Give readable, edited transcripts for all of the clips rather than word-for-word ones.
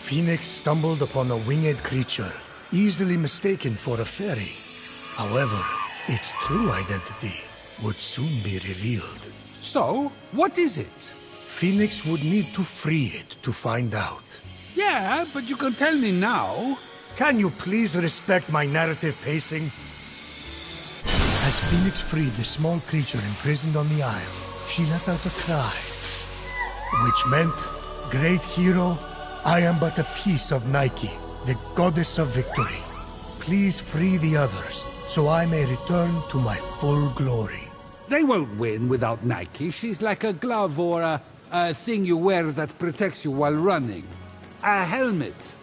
Fenyx stumbled upon a winged creature, easily mistaken for a fairy. However, its true identity would soon be revealed. So, what is it? Fenyx would need to free it to find out. Yeah, but you can tell me now. Can you please respect my narrative pacing? As Fenyx freed the small creature imprisoned on the isle, she let out a cry, which meant, "Great hero, I am but a piece of Nike, the goddess of victory. Please free the others, so I may return to my full glory." They won't win without Nike. She's like a glove or a thing you wear that protects you while running. A helmet.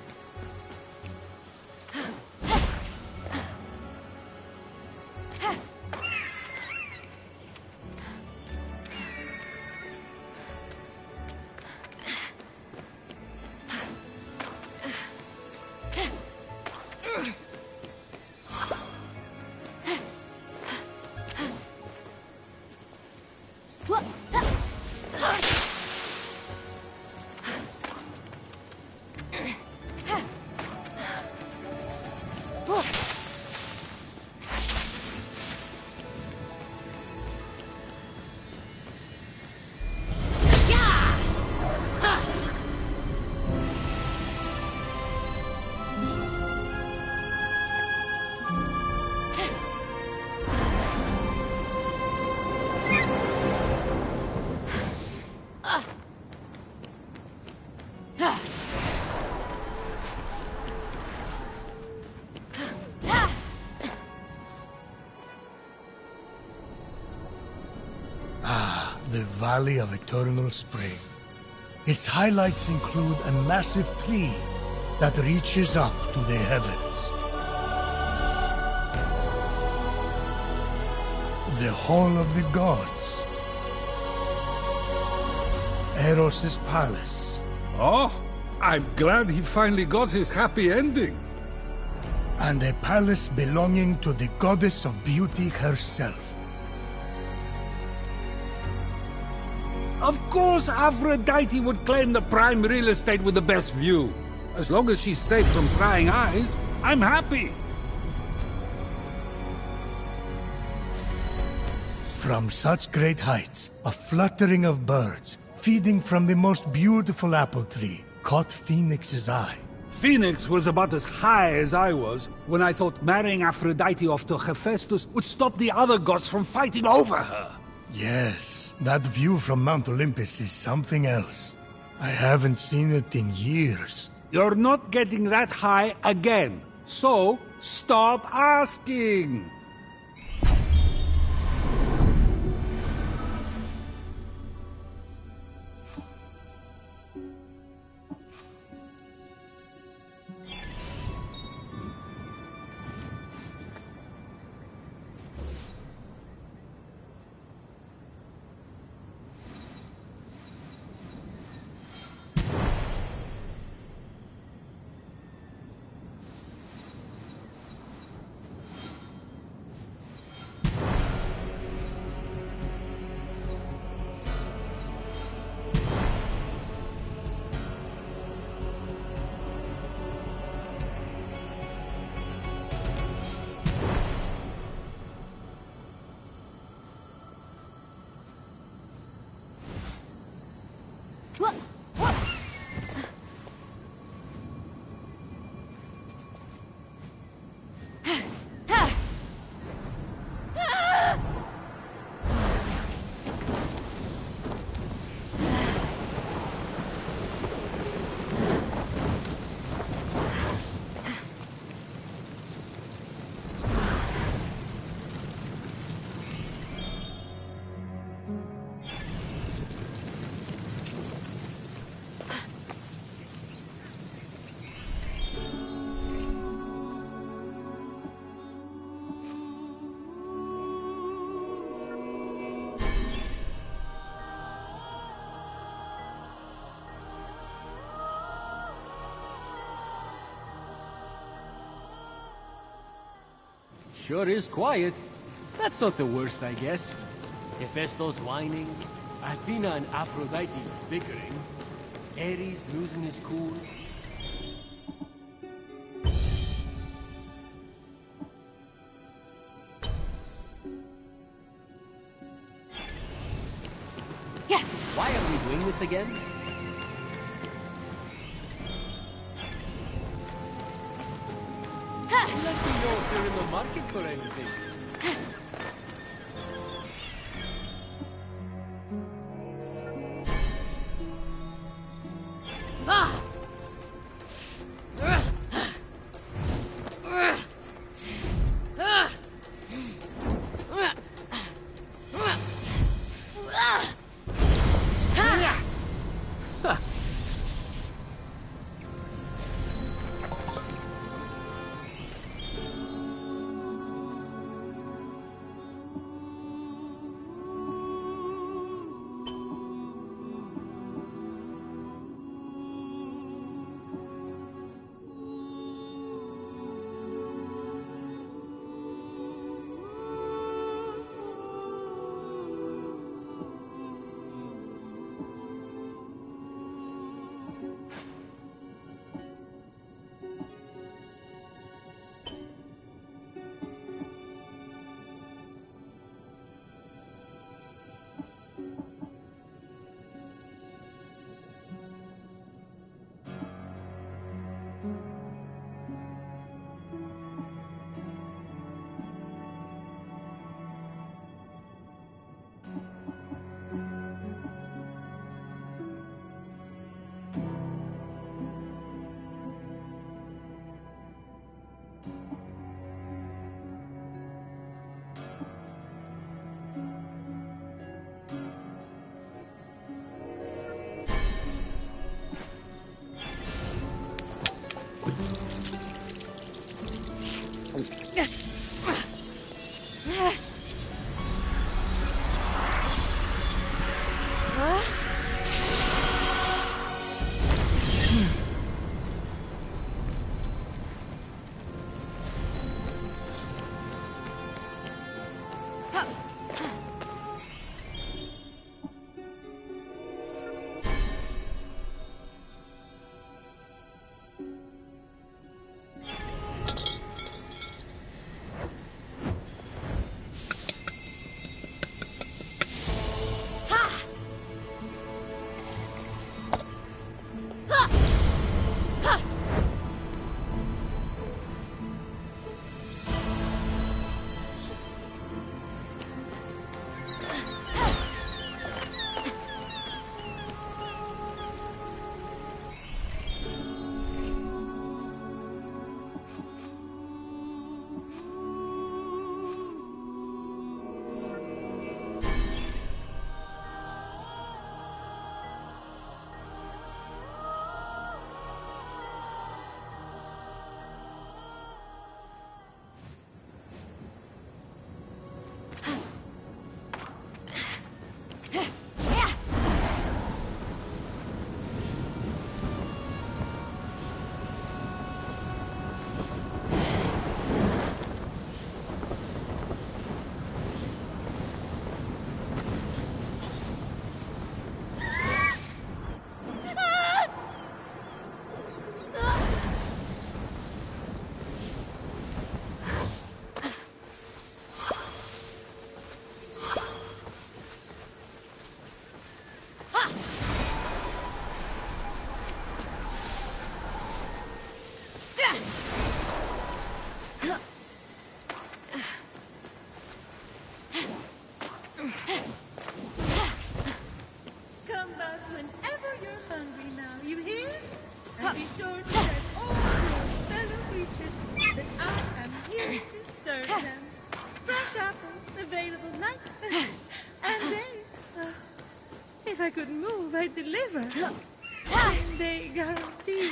The Valley of Eternal Spring. Its highlights include a massive tree that reaches up to the heavens. The Hall of the Gods. Eros' palace. Oh, I'm glad he finally got his happy ending. And a palace belonging to the goddess of beauty herself. Of course Aphrodite would claim the prime real estate with the best view. As long as she's safe from prying eyes, I'm happy. From such great heights, a fluttering of birds, feeding from the most beautiful apple tree, caught Fenyx's eye. Phoenix was about as high as I was when I thought marrying Aphrodite off to Hephaestus would stop the other gods from fighting over her. Yes, that view from Mount Olympus is something else. I haven't seen it in years. You're not getting that high again, so stop asking! Sure is quiet. That's not the worst, I guess. Hephaestus whining, Athena and Aphrodite bickering, Ares losing his cool. Yeah. Why are we doing this again? Let me know if you're in the market for anything. whenever you're hungry now, you hear? And be sure to tell all your fellow creatures that I am here to serve them. Fresh apples available night and day. If I could move, I'd deliver. They guarantee.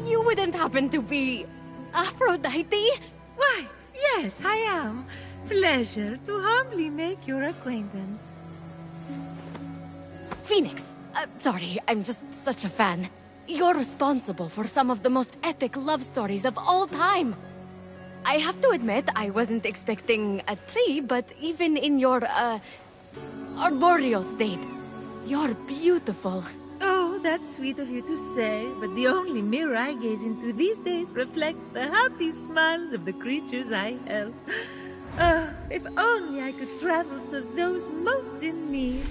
You wouldn't happen to be Aphrodite? Why, yes, I am. Pleasure to humbly make your acquaintance. Phoenix. Sorry, I'm just such a fan. You're responsible for some of the most epic love stories of all time. I have to admit, I wasn't expecting a tree, but even in your, arboreal state, you're beautiful. Oh, that's sweet of you to say, but the only mirror I gaze into these days reflects the happy smiles of the creatures I help. If only I could travel to those most in need.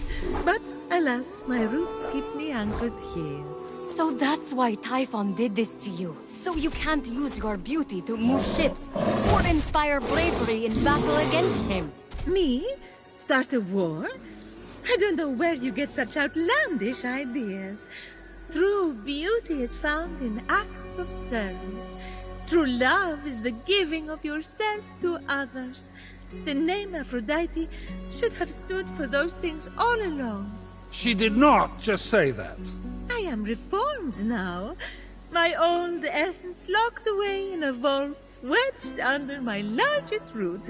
But, alas, my roots keep me anchored here. So that's why Typhon did this to you. So you can't use your beauty to move ships or inspire bravery in battle against him. Me? Start a war? I don't know where you get such outlandish ideas. True beauty is found in acts of service. True love is the giving of yourself to others. The name Aphrodite should have stood for those things all along. She did not just say that. I am reformed now. My old essence locked away in a vault, wedged under my largest root,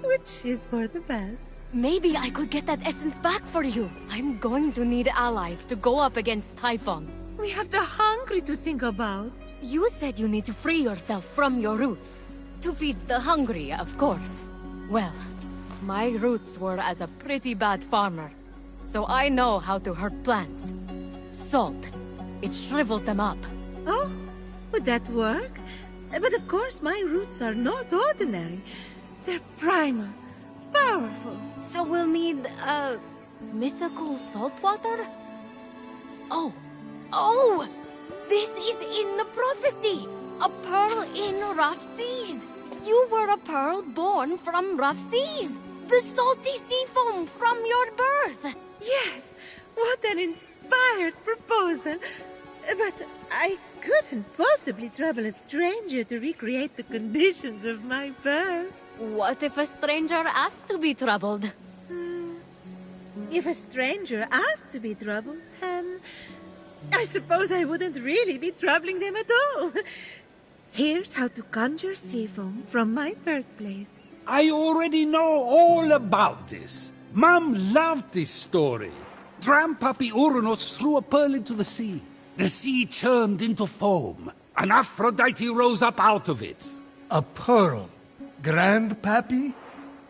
which is for the best. Maybe I could get that essence back for you. I'm going to need allies to go up against Typhon. We have the hungry to think about. You said you need to free yourself from your roots. To feed the hungry, of course. Well, my roots were as a pretty bad farmer. So I know how to hurt plants. Salt. It shrivels them up. Oh, would that work? But of course my roots are not ordinary. They're primal, powerful. So we'll need, mythical salt water? Oh! This is in the prophecy! A pearl in rough seas! You were a pearl born from rough seas! The salty sea foam from your birth! Yes, what an inspired proposal. But I couldn't possibly trouble a stranger to recreate the conditions of my birth. What if a stranger asked to be troubled? If a stranger asked to be troubled, then I suppose I wouldn't really be troubling them at all. Here's how to conjure sea foam from my birthplace. I already know all about this. Mom loved this story. Grandpappy Uranus threw a pearl into the sea. The sea churned into foam, and Aphrodite rose up out of it. A pearl? Grandpappy?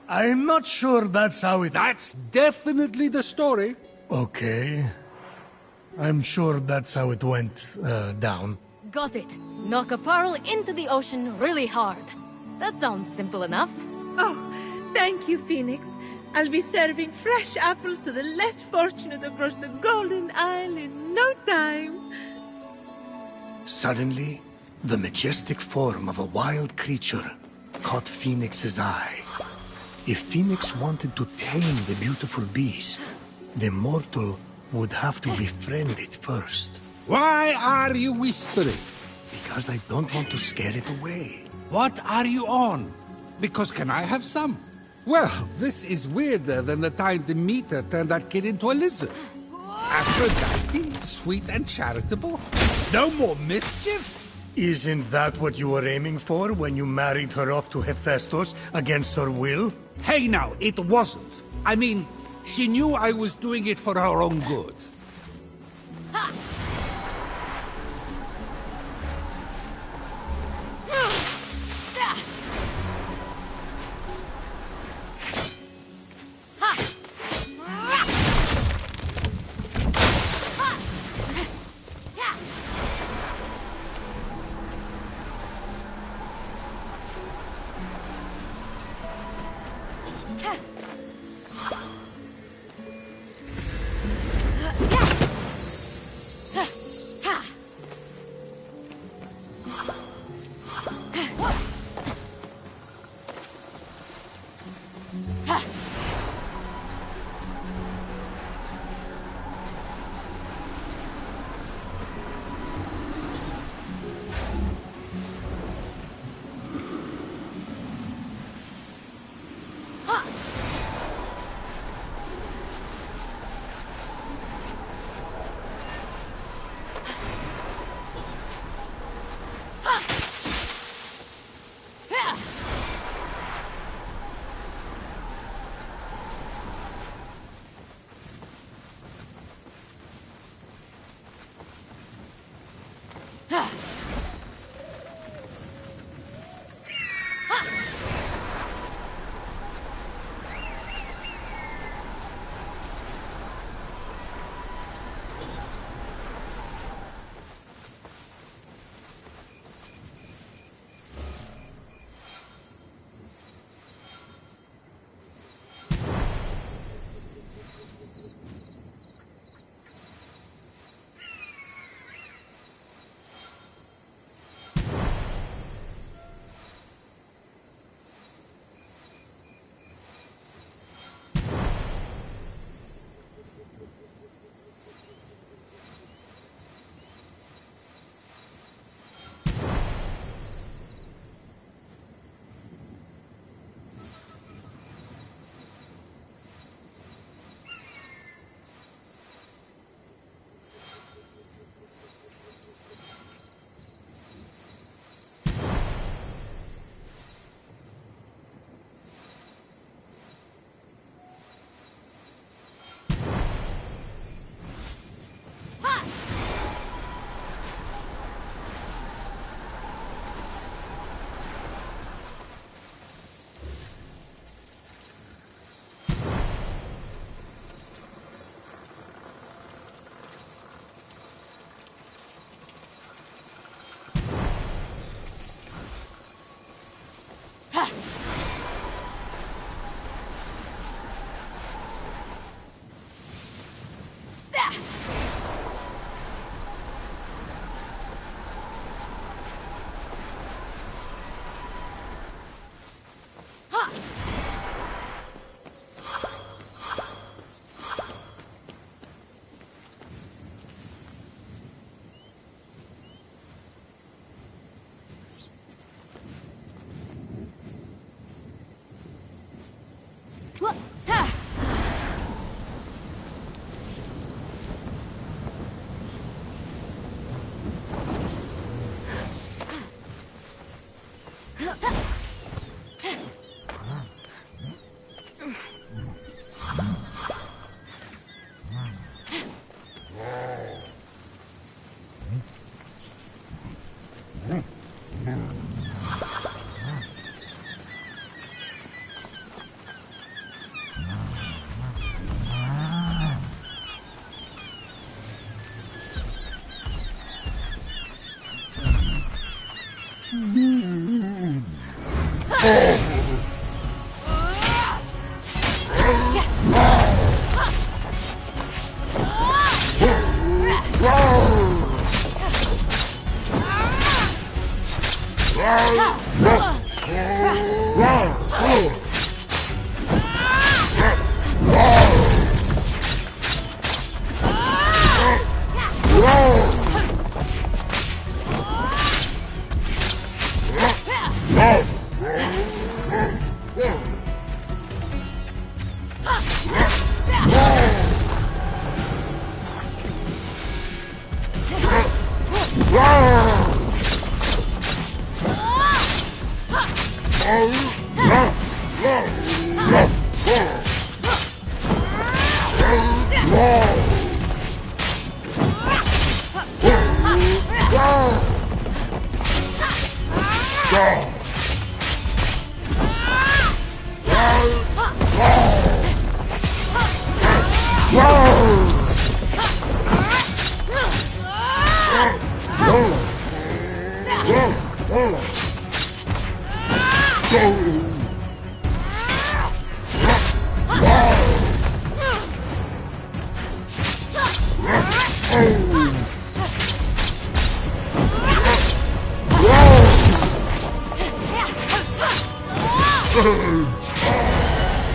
I'm not sure that's how it... That's definitely the story. Okay. I'm sure that's how it went, down. Got it. Knock a pearl into the ocean really hard. That sounds simple enough. Oh, thank you, Phoenix. I'll be serving fresh apples to the less fortunate across the Golden Isle in no time. Suddenly, the majestic form of a wild creature caught Phoenix's eye. If Phoenix wanted to tame the beautiful beast, the mortal would have to befriend it first. Why are you whispering? Because I don't want to scare it away. What are you on? Because can I have some? Well, this is weirder than the time Demeter turned that kid into a lizard. Aphrodite, sweet and charitable? No more mischief? Isn't that what you were aiming for when you married her off to Hephaestus against her will? Hey now, it wasn't. I mean, she knew I was doing it for her own good. Ha!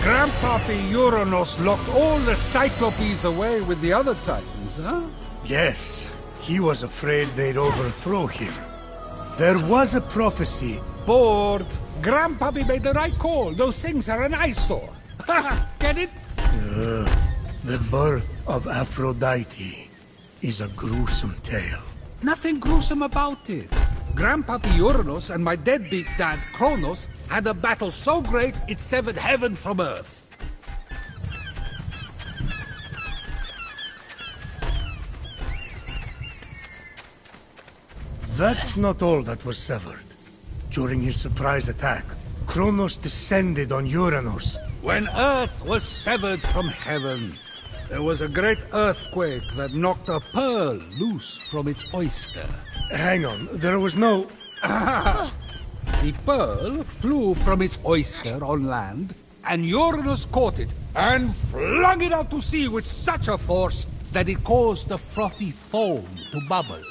Grandpappy Uranus locked all the Cyclopes away with the other Titans, huh? Yes, he was afraid they'd overthrow him. There was a prophecy. Bored. Grandpappy made the right call. Those things are an eyesore. Get it? The birth of Aphrodite is a gruesome tale. Nothing gruesome about it. Grandpappy Uranus and my deadbeat dad, Kronos, had a battle so great it severed heaven from earth. That's not all that was severed. During his surprise attack, Kronos descended on Uranus. When earth was severed from heaven, there was a great earthquake that knocked a pearl loose from its oyster. Hang on, there was no... The pearl flew from its oyster on land, and Uranus caught it and flung it out to sea with such a force that it caused the frothy foam to bubble.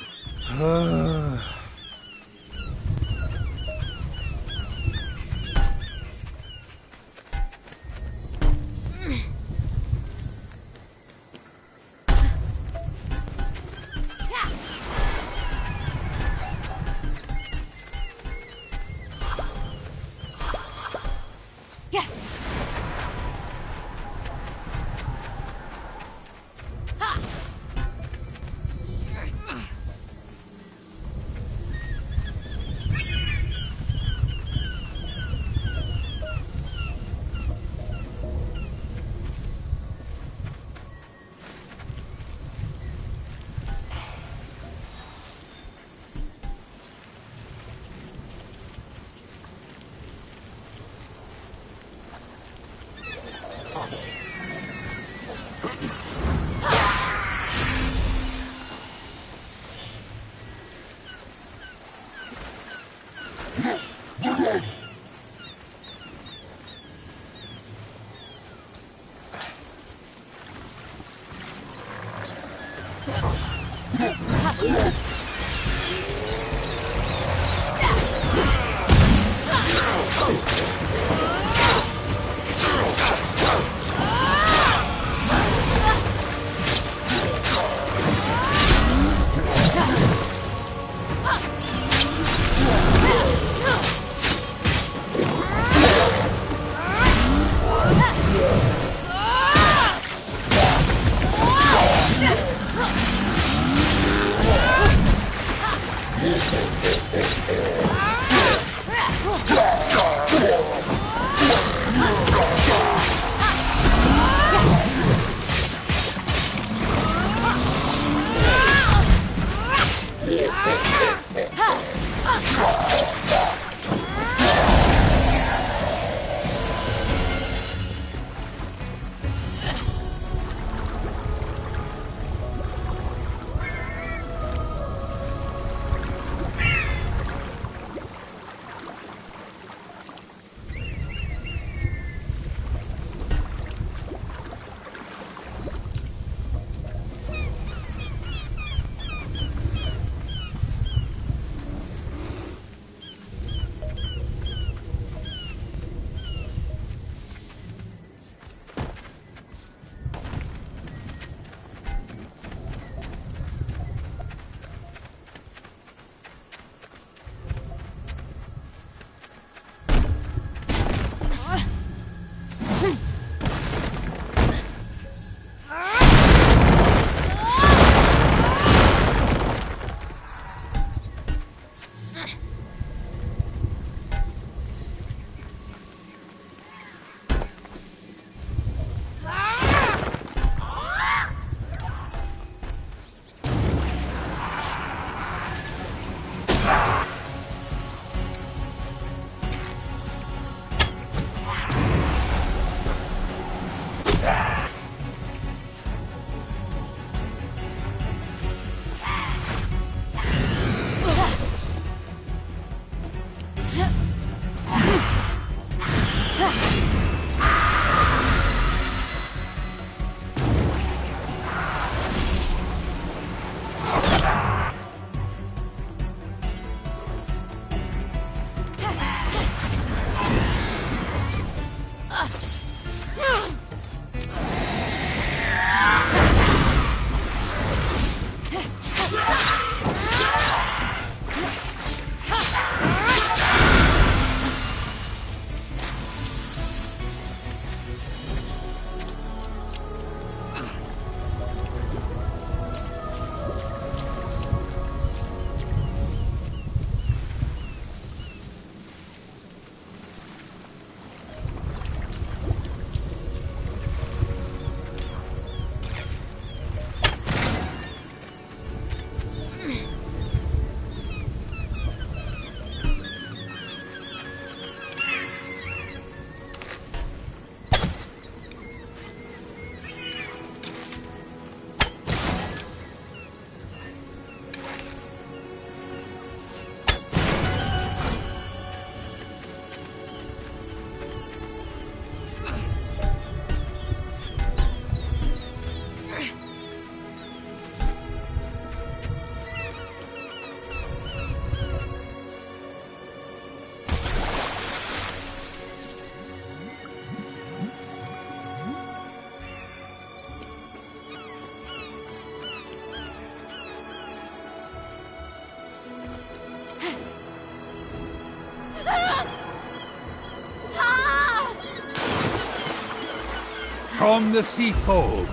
From the sea foam,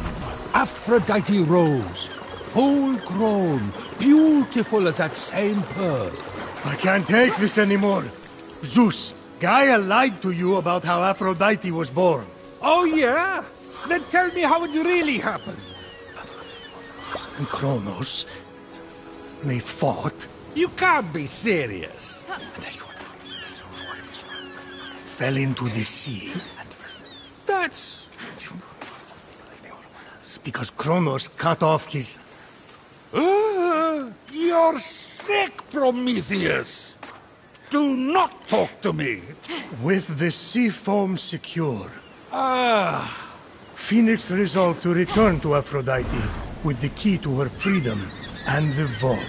Aphrodite rose, full grown, beautiful as that same pearl. I can't take this anymore. Zeus, Gaia lied to you about how Aphrodite was born. Oh yeah? Then tell me how it really happened. And Kronos, they fought. You can't be serious. Fell into the sea. That's... Because Kronos cut off his... You're sick, Prometheus! Do not talk to me! With the sea foam secure, Phoenix resolved to return to Aphrodite with the key to her freedom and the vault.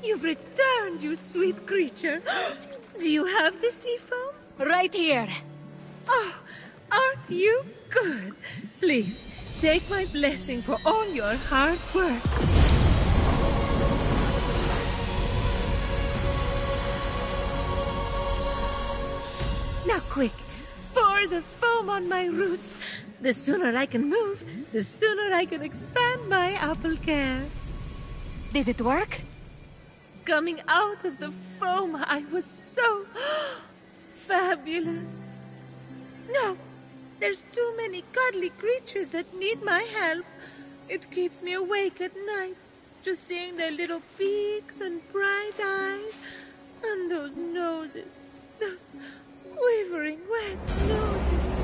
You've returned, you sweet creature. Do you have the sea foam? Right here. Oh, aren't you good? Please, take my blessing for all your hard work. Now quick, pour the foam on my roots. The sooner I can move, the sooner I can expand my apple care. Did it work? Coming out of the foam, I was so fabulous. No, there's too many cuddly creatures that need my help. It keeps me awake at night, just seeing their little beaks and bright eyes, and those noses, those quivering wet noses.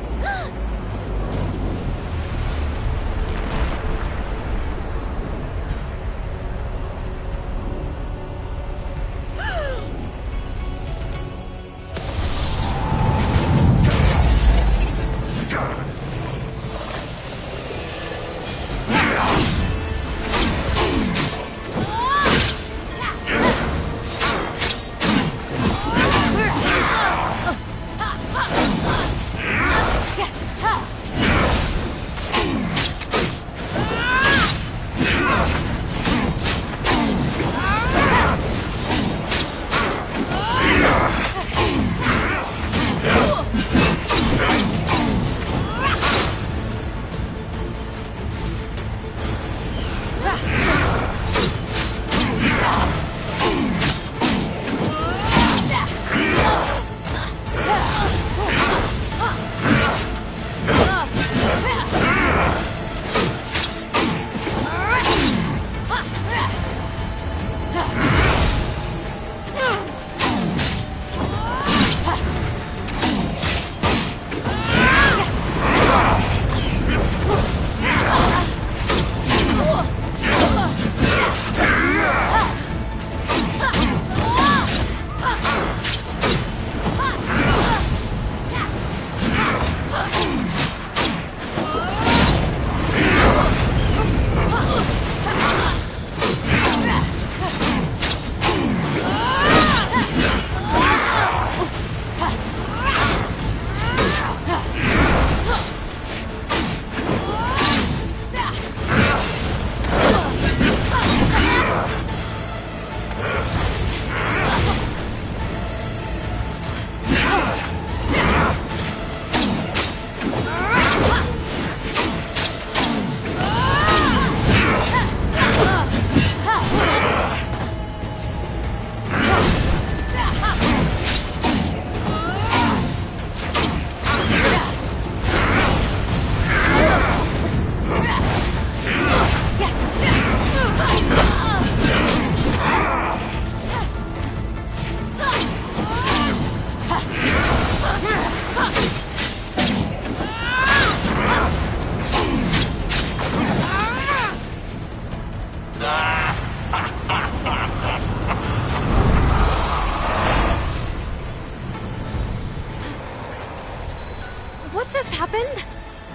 What just happened?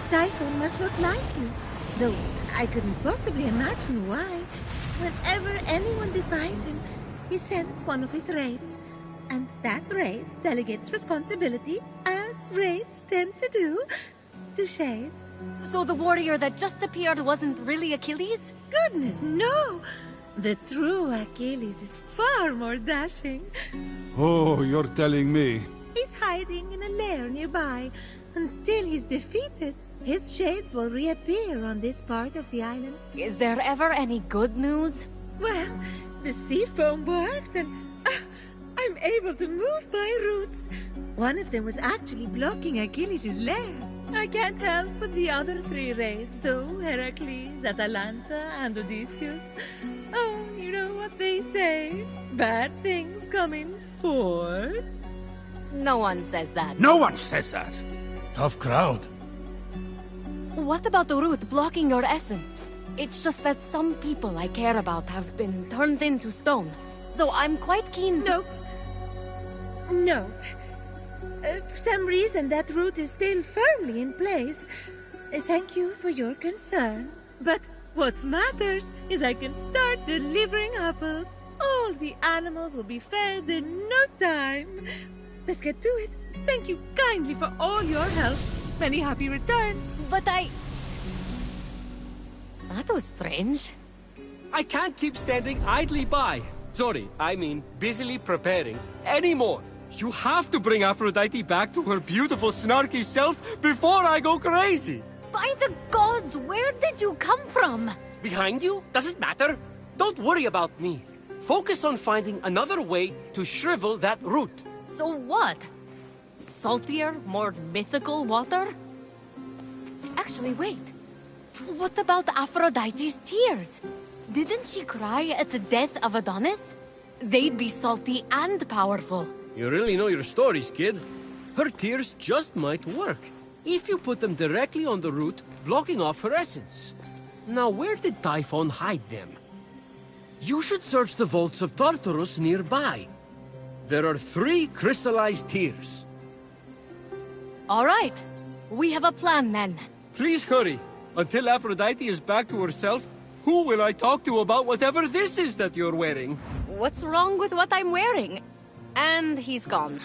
Typhon must not like you, though I couldn't possibly imagine why. Whenever anyone defies him, he sends one of his raids. And that raid delegates responsibility, as raids tend to do, to Shades. So the warrior that just appeared wasn't really Achilles? Goodness, no! The true Achilles is far more dashing. Oh, you're telling me. He's hiding in a lair nearby. Until he's defeated, his shades will reappear on this part of the island. Is there ever any good news? Well, the sea foam worked and I'm able to move my roots. One of them was actually blocking Achilles' lair. I can't help with the other three raids, though, Heracles, Atalanta, and Odysseus. Oh, you know what they say. Bad things come in fours. No one says that. No one says that. Tough crowd. What about the root blocking your essence? It's just that some people I care about have been turned into stone. So I'm quite keen to... No. For some reason, that root is still firmly in place. Thank you for your concern. But what matters is I can start delivering apples. All the animals will be fed in no time. Let's get to it. Thank you kindly for all your help. Many happy returns. But That was strange. I can't keep standing idly by. Sorry, I mean busily preparing anymore. You have to bring Aphrodite back to her beautiful, snarky self before I go crazy. By the gods, where did you come from? Behind you? Doesn't matter. Don't worry about me. Focus on finding another way to shrivel that root. So what? Saltier, more mythical water? Actually, wait. What about Aphrodite's tears? Didn't she cry at the death of Adonis? They'd be salty and powerful. You really know your stories, kid. Her tears just might work, if you put them directly on the root, blocking off her essence. Now, where did Typhon hide them? You should search the vaults of Tartarus nearby. There are 3 crystallized tears. All right. We have a plan, then. Please hurry. Until Aphrodite is back to herself, who will I talk to about whatever this is that you're wearing? What's wrong with what I'm wearing? And he's gone.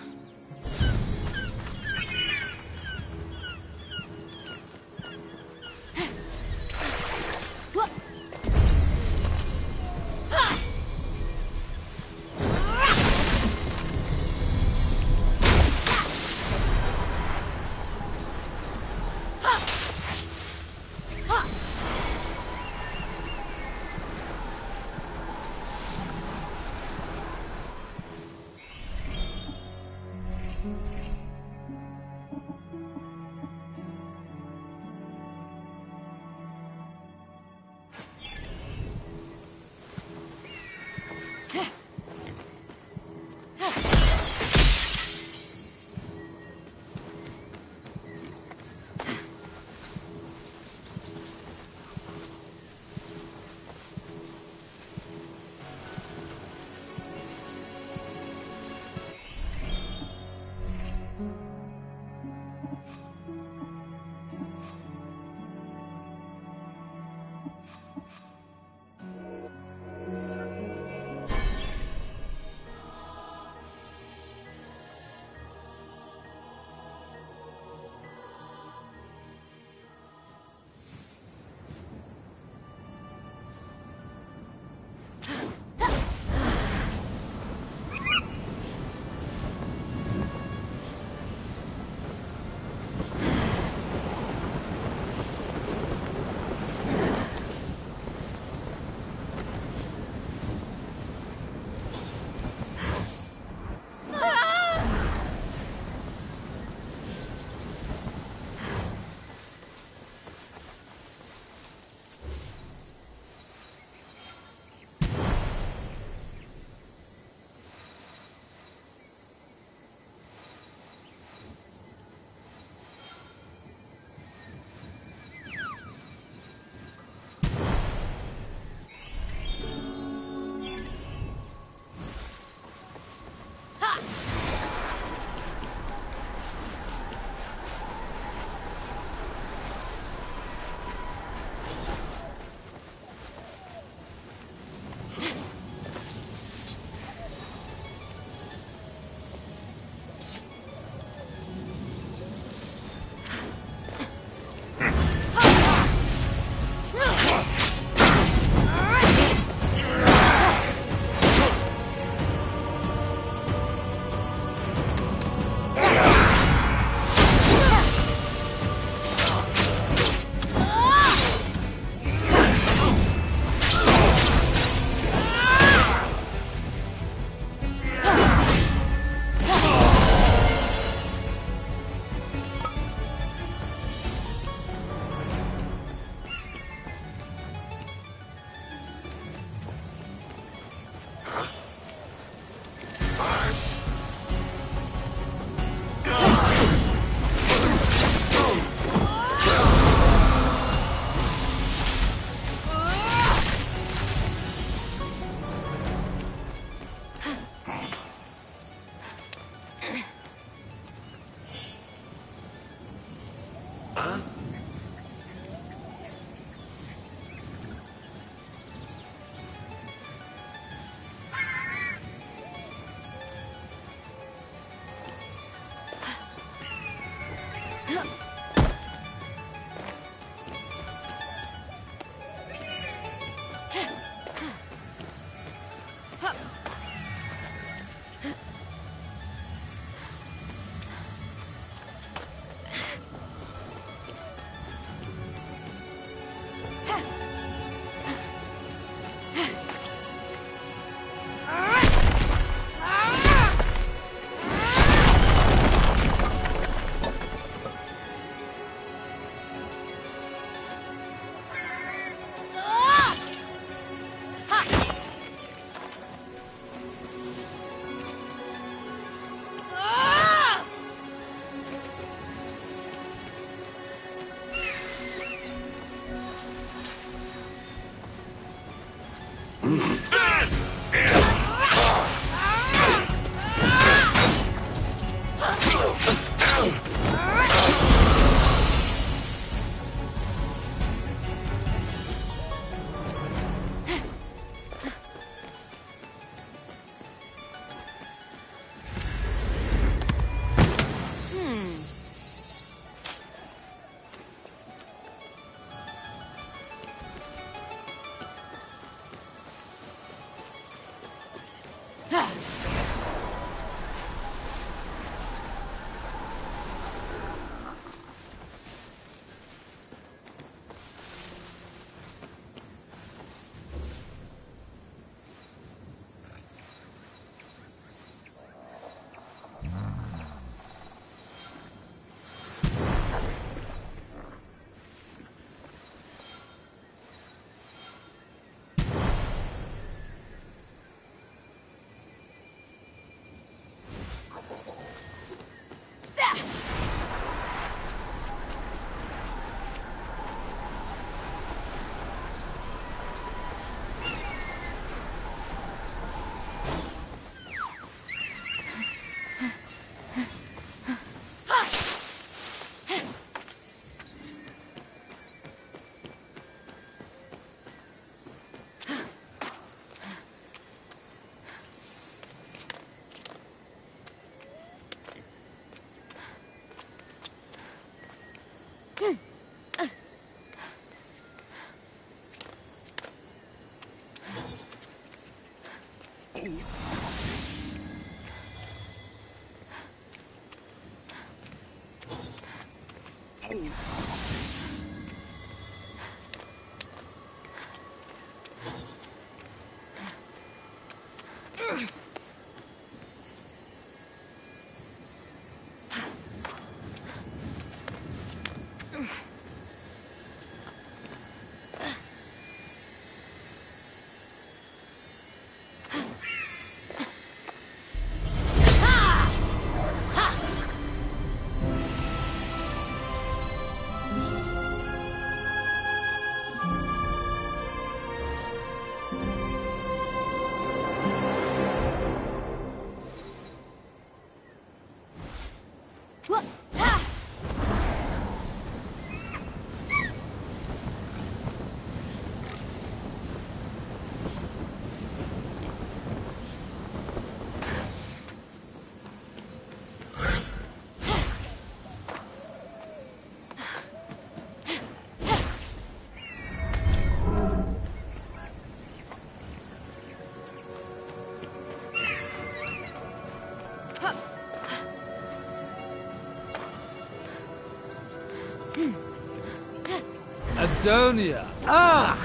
Adonia. Ah!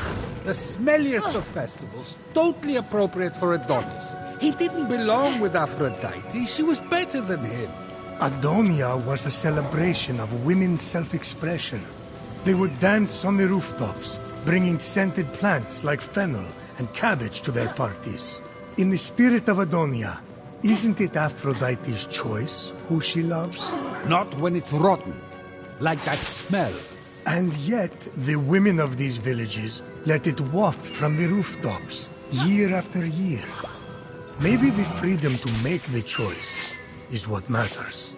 The smelliest of festivals. Totally appropriate for Adonis. He didn't belong with Aphrodite. She was better than him. Adonia was a celebration of women's self-expression. They would dance on the rooftops, bringing scented plants like fennel and cabbage to their parties. In the spirit of Adonia, isn't it Aphrodite's choice who she loves? Not when it's rotten. Like that smell. And yet, the women of these villages let it waft from the rooftops, year after year. Maybe the freedom to make the choice is what matters.